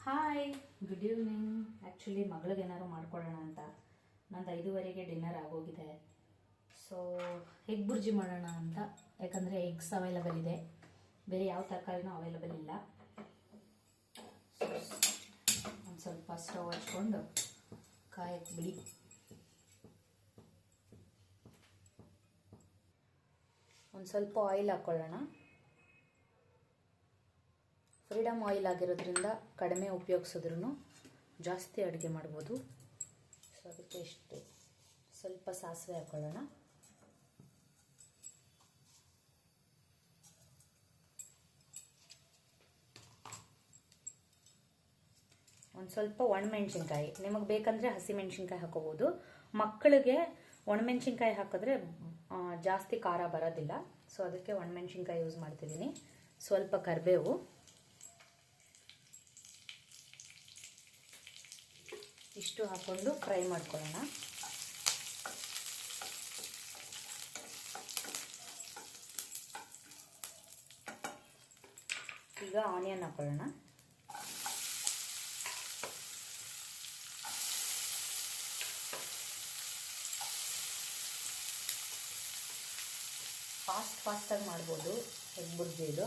Hi, good evening. Actually ಮಗಳಿಗೆ ಏನಾದ್ರು ಮಾಡ್ಕೊಳ್ಳೋಣ ಅಂತ. ನಂದು 5:30ಗೆ ಡಿನ್ನರ್ ಆಗೋಗಿದೆ. ಸೊ ಎಗ್ ಬುರ್ಜಿ ಮಾಡೋಣ ಅಂತ. ಯಾಕಂದರೆ ಎಗ್ಸ್ ಅವೈಲಬಲ್ ಇದೆ, ಬೇರೆ ಯಾವ ತರಕಾರಿನೂ ಅವೈಲಬಲ್ ಇಲ್ಲ. ಒಂದು ಸ್ವಲ್ಪ ಸ್ಟವ್ ಹಚ್ಕೊಂಡು ಕಾಯಕ್ಕೆ ಬಿಡಿ. ಒಂದು ಸ್ವಲ್ಪ ಆಯಿಲ್ ಹಾಕ್ಕೊಳ್ಳೋಣ. ಫ್ರೀಡಮ್ ಆಯಿಲ್ ಆಗಿರೋದ್ರಿಂದ ಕಡಿಮೆ ಉಪಯೋಗಿಸಿದ್ರೂ ಜಾಸ್ತಿ ಅಡುಗೆ ಮಾಡ್ಬೋದು. ಸೊ ಅದಕ್ಕೆ ಇಷ್ಟು ಸ್ವಲ್ಪ ಸಾಸಿವೆ ಹಾಕ್ಕೊಳ್ಳೋಣ. ಒಂದು ಸ್ವಲ್ಪ ಒಣಮೆಣ್ಸಿನ್ಕಾಯಿ, ನಿಮಗೆ ಬೇಕಂದರೆ ಹಸಿಮೆಣ್ಸಿನ್ಕಾಯಿ ಹಾಕೋಬೋದು. ಮಕ್ಕಳಿಗೆ ಒಣಮೆಣ್ಸಿನ್ಕಾಯಿ ಹಾಕಿದ್ರೆ ಜಾಸ್ತಿ ಖಾರ ಬರೋದಿಲ್ಲ. ಸೊ ಅದಕ್ಕೆ ಒಣಮೆಣ್ಸಿನ್ಕಾಯಿ ಯೂಸ್ ಮಾಡ್ತಿದ್ದೀನಿ. ಸ್ವಲ್ಪ ಕರಿಬೇವು, ಇಷ್ಟು ಹಾಕ್ಕೊಂಡು ಫ್ರೈ ಮಾಡ್ಕೊಳ್ಳೋಣ. ಈಗ ಆನಿಯನ್ ಹಾಕ್ಕೊಳ್ಳೋಣ. ಫಾಸ್ಟಾಗಿ ಮಾಡ್ಬೋದು ಎಗ್ ಬುರ್ಜಿ ಇದು.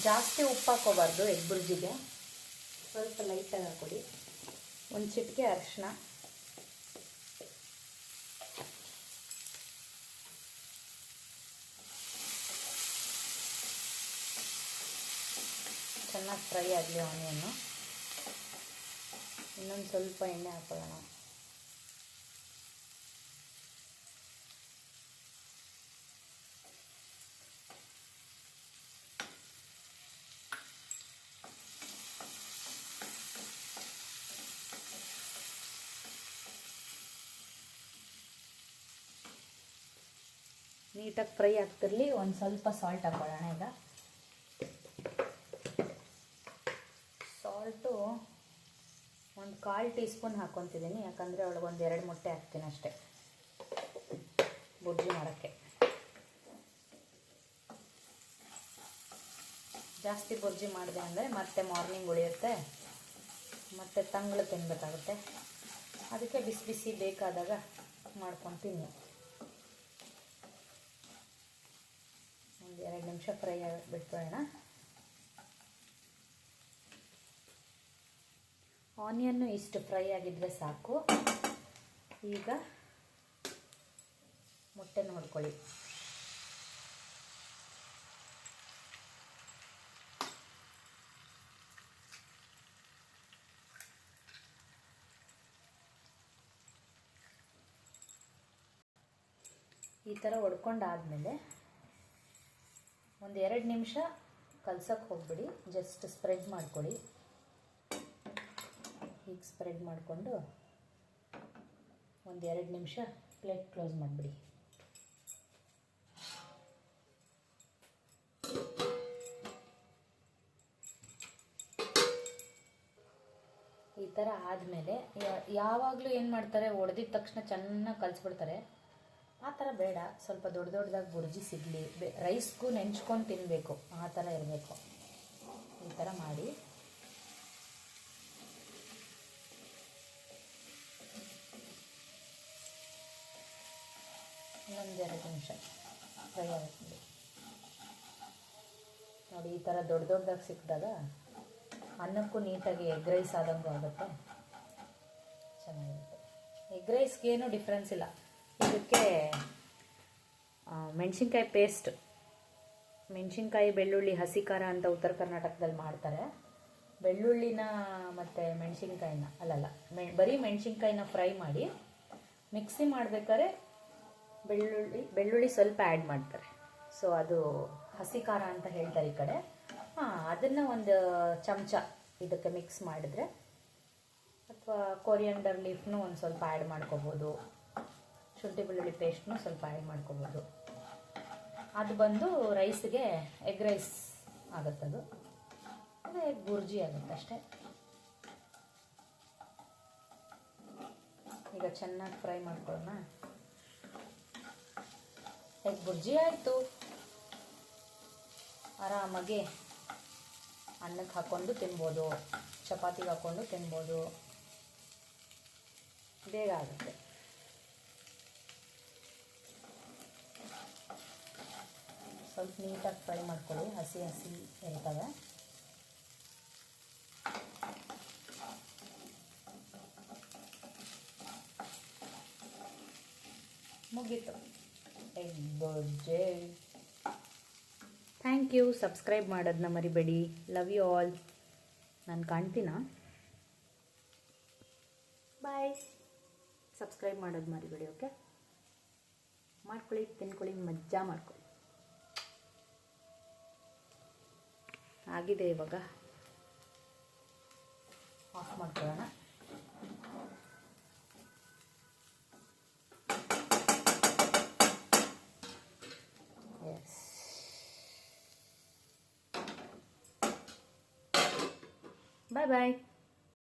ಜಾಸ್ತಿ ಉಪ್ಪು ಹಾಕೋಬಾರ್ದು ಎಗ್ ಬುರ್ಜಿಗೆ, ಸ್ವಲ್ಪ ಲೈಟಾಗಿ ಹಾಕ್ಕೊಡಿ. ಒಂದು ಚಿಟಿಕೆ ಅರಿಶಿನ, ಚೆನ್ನಾಗಿ ಫ್ರೈ ಆಗಲಿ ಆನಿಯನ್ನು. ಇನ್ನೊಂದು ಸ್ವಲ್ಪ ಎಣ್ಣೆ ಹಾಕೊಳ್ಳೋಣ. ನೀಟಾಗಿ ಫ್ರೈ ಆಗ್ತಿರಲಿ. ಒಂದು ಸ್ವಲ್ಪ ಸಾಲ್ಟ್ ಹಾಕೊಳ್ಳೋಣ. ಈಗ ಸಾಲ್ಟು ಒಂದು 1/4 ಟೀ ಸ್ಪೂನ್ ಹಾಕ್ಕೊತಿದ್ದೀನಿ, ಯಾಕಂದರೆ ಒಳಗೆ ಒಂದು 2 ಮೊಟ್ಟೆ ಹಾಕ್ತೀನಿ ಅಷ್ಟೇ ಬುರ್ಜಿ ಮಾಡೋಕ್ಕೆ. ಜಾಸ್ತಿ ಬುರ್ಜಿ ಮಾಡಿದೆ ಅಂದರೆ ಮತ್ತೆ ಮಾರ್ನಿಂಗ್ ಉಳಿಯುತ್ತೆ, ಮತ್ತು ತಂಗಳು ತಿನ್ನಬೇಕಾಗುತ್ತೆ. ಅದಕ್ಕೆ ಬಿಸಿ ಬಿಸಿ ಬೇಕಾದಾಗ ಮಾಡ್ಕೊಂಡು ತಿನ್ನಿ. ಒಂದು 2 ನಿಮಿಷ ಫ್ರೈ ಬಿಟ್ಬಿಡೋಣ. ಆನಿಯನ್ನು ಇಷ್ಟು ಫ್ರೈ ಆಗಿದ್ರೆ ಸಾಕು. ಈಗ ಮೊಟ್ಟೆ ನೋಡ್ಕೊಳ್ಳಿ. ಈ ಥರ ಹೊಡ್ಕೊಂಡಾದ್ಮೇಲೆ ಒಂದು 2 ನಿಮಿಷ ಕಲ್ಸಕ್ಕೆ ಹೋಗ್ಬಿಡಿ. ಜಸ್ಟ್ ಸ್ಪ್ರೆಡ್ ಮಾಡ್ಕೊಳ್ಳಿ. ಹೀಗೆ ಸ್ಪ್ರೆಡ್ ಮಾಡಿಕೊಂಡು ಒಂದು 2 ನಿಮಿಷ ಪ್ಲೇಟ್ ಕ್ಲೋಸ್ ಮಾಡಿಬಿಡಿ. ಈ ಥರ ಆದಮೇಲೆ ಯಾವಾಗಲೂ ಏನು ಮಾಡ್ತಾರೆ, ಹೊಡೆದಿದ ತಕ್ಷಣ ಚೆನ್ನಾಗಿ ಕಲಿಸ್ಬಿಡ್ತಾರೆ. ಆ ಥರ ಬೇಡ, ಸ್ವಲ್ಪ ದೊಡ್ಡದಾಗಿ ಬುರ್ಜಿ ಸಿಗಲಿ, ರೈಸ್ಗೂ ನೆಂಚ್ಕೊಂಡು ತಿನ್ನಬೇಕು, ಆ ಥರ ಇರಬೇಕು. ಈ ಥರ ಮಾಡಿ ಇನ್ನೊಂದು 2 ನಿಮಿಷ ಫ್ರೈ ಆಗುತ್ತೆ ನೋಡಿ. ಈ ಥರ ದೊಡ್ಡದಾಗಿ ಸಿಕ್ಕಿದಾಗ ಅನ್ನಕ್ಕೂ ನೀಟಾಗಿ ಎಗ್ ರೈಸ್ ಆದಂಗೂ ಆಗುತ್ತೆ, ಚೆನ್ನಾಗಿರುತ್ತೆ. ಎಗ್ ರೈಸ್ಗೇನು ಡಿಫ್ರೆನ್ಸ್ ಇಲ್ಲ. ಇದಕ್ಕೆ ಮೆಣಸಿನ್ಕಾಯಿ ಪೇಸ್ಟ್, ಮೆಣಸಿನ್ಕಾಯಿ ಬೆಳ್ಳುಳ್ಳಿ ಹಸಿ ಖಾರ ಅಂತ ಉತ್ತರ ಕರ್ನಾಟಕದಲ್ಲಿ ಮಾಡ್ತಾರೆ. ಬೆಳ್ಳುಳ್ಳಿನ ಮತ್ತು ಮೆಣಸಿನ್ಕಾಯಿನ ಬರೀ ಮೆಣಸಿನ್ಕಾಯಿನ ಫ್ರೈ ಮಾಡಿ ಮಿಕ್ಸಿ ಮಾಡಬೇಕಾದ್ರೆ ಬೆಳ್ಳುಳ್ಳಿ ಸ್ವಲ್ಪ ಆ್ಯಡ್ ಮಾಡ್ತಾರೆ. ಸೊ ಅದು ಹಸಿ ಖಾರ ಅಂತ ಹೇಳ್ತಾರೆ ಈ ಕಡೆ. ಅದನ್ನು ಒಂದು ಚಮಚ ಇದಕ್ಕೆ ಮಿಕ್ಸ್ ಮಾಡಿದ್ರೆ, ಅಥವಾ ಕೊರಿಯಂಡರ್ ಲೀಫ್ನು ಒಂದು ಸ್ವಲ್ಪ ಆ್ಯಡ್ ಮಾಡ್ಕೋಬೋದು. ಶುಂಠಿ ಬೆಳ್ಳುಳ್ಳಿ ಪೇಸ್ಟ್ನು ಸ್ವಲ್ಪ ಆ್ಯಡ್ ಮಾಡ್ಕೋಬೋದು. ಅದು ಬಂದು ರೈಸ್ಗೆ ಎಗ್ ರೈಸ್ ಆಗುತ್ತದು, ಅದು ಎಗ್ ಬುರ್ಜಿ ಆಗುತ್ತೆ ಅಷ್ಟೇ. ಈಗ ಚೆನ್ನಾಗಿ ಫ್ರೈ ಮಾಡ್ಕೊಳ್ಳೋಣ. ಎಗ್ ಬುರ್ಜಿ ಆಯಿತು. ಆರಾಮಾಗಿ ಅನ್ನಕ್ಕೆ ಹಾಕ್ಕೊಂಡು ತಿನ್ಬೋದು, ಚಪಾತಿಗೆ ಹಾಕ್ಕೊಂಡು ತಿನ್ಬೋದು, ಬೇಗ ಆಗುತ್ತೆ. ಸ್ವಲ್ಪ ನೀಟಾಗಿ ಫ್ರೈ ಮಾಡ್ಕೊಳ್ಳಿ, ಹಸಿ ಹಸಿ ಇರ್ತವೆ. ಮುಗೀತು egg bhurji. Thank you. Subscribe ಮಾಡೋದನ್ನ ಮರಿಬೇಡಿ. Love you all. ನಾನು ಕಾಣ್ತೀನಾ? ಬಾಯ್. ಸಬ್ಸ್ಕ್ರೈಬ್ ಮಾಡೋದು ಮರಿಬೇಡಿ. ಓಕೆ, ಮಾಡ್ಕೊಳ್ಳಿ, ತಿನ್ಕೊಳ್ಳಿ, ಮಜಾ ಮಾಡ್ಕೊಳ್ಳಿ. ಆಗಿದೆ, ಇವಾಗ ಆಫ್ ಮಾಡ್ಕೊಳ್ಳೋಣ. ಎಸ್, ಬಾಯ್ ಬಾಯ್.